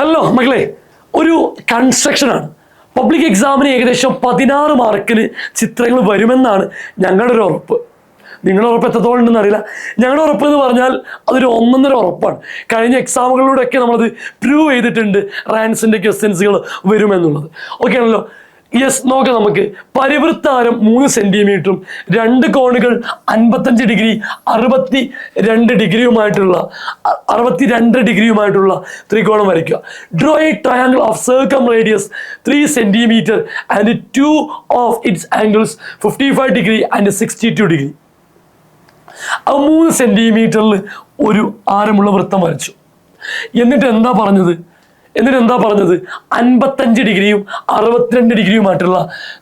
Hello മക്കളെ, ഒരു കൺസ്ട്രക്ഷനാണ്. Public എക്സാമിന് ഏകദേശം 16 മാർക്കിന് ചിത്രങ്ങൾ വരുമെന്നാണ് ഞങ്ങളുടെ ഒരു ഉറപ്പ്. നിങ്ങളുടെ ഉറപ്പ് എത്രത്തോളം ഉണ്ടെന്ന് അറിയില്ല. ഞങ്ങളുടെ ഉറപ്പ് എന്ന് പറഞ്ഞാൽ അതൊരു ഒന്നൊന്നര ഉറപ്പാണ്. കഴിഞ്ഞ എക്സാമുകളിലൂടെയൊക്കെ നമ്മളത് പ്രൂവ് ചെയ്തിട്ടുണ്ട്, റാൻസിൻ്റെ ക്വസ്റ്റ്യൻസുകൾ വരുമെന്നുള്ളത്. ഓക്കെ ആണല്ലോ? യെസ്, നോക്കാം. നമുക്ക് പരിവൃത്താരം 3 സെന്റിമീറ്ററും 2 കോണുകൾ 55 ഡിഗ്രി 62 ഡിഗ്രിയുമായിട്ടുള്ള ത്രികോണം വരയ്ക്കുക. Draw a triangle of circum radius 3 centimetre and 2 of its angles 55 degree and 62 degree. ആ 3 സെന്റിമീറ്ററിൽ ഒരു ആരമുള്ള വൃത്തം വരച്ചു. എന്നിട്ട് എന്താ പറഞ്ഞത്? 55 ഡിഗ്രിയും 62 ഡിഗ്രിയുമായിട്ടുള്ള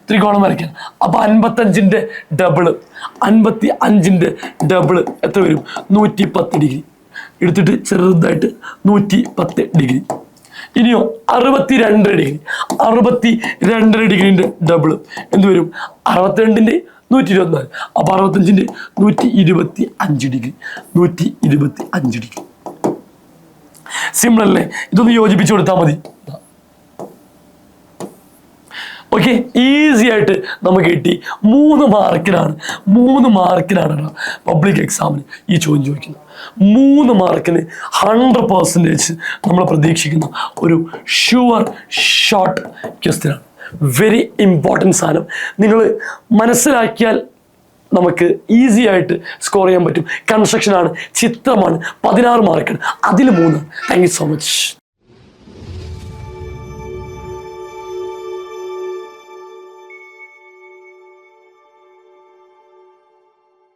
ത്രികോണം വരയ്ക്കാൻ. അപ്പൊ 55ന്റെ ഡബിള്, 55ന്റെ ഡബിള് എത്ര വരും? 110 ഡിഗ്രി. എടുത്തിട്ട് ചെറുതായിട്ട് 110 ഡിഗ്രി. ഇനിയോ 62 ഡിഗ്രിന്റെ ഡബിള് എന്ത് വരും? 62ന്റെ 124. അപ്പൊ 65ന്റെ 125 ഡിഗ്രി. 125 ഡിഗ്രി. സിമ്പിൾ അല്ലേ? ഇതൊന്ന് യോജിപ്പിച്ചു കൊടുത്താൽ മതി. ഓക്കെ, ഈസി ആയിട്ട് നമുക്ക് കിട്ടി. 3 മാർക്കിനാണ് പബ്ലിക് എക്സാമിന് ഈ ചോദ്യം ചോദിക്കുന്നത്. 3 മാർക്കിന് 100% നമ്മൾ പ്രതീക്ഷിക്കുന്ന ഒരു ഷുവർ ഷോർട്ട് ക്വസ്റ്റ്യൻ ആണ്. വെരി ഇമ്പോർട്ടൻറ്റ് സാധനം. നിങ്ങൾ മനസ്സിലാക്കിയാൽ നമുക്ക് ഈസി ആയിട്ട് സ്കോർ ചെയ്യാൻ പറ്റും. കൺസ്ട്രക്ഷനാണ്, ചിത്രമാണ്, 16 മാർക്കാണ്, അതിൽ 3. Thank you so much.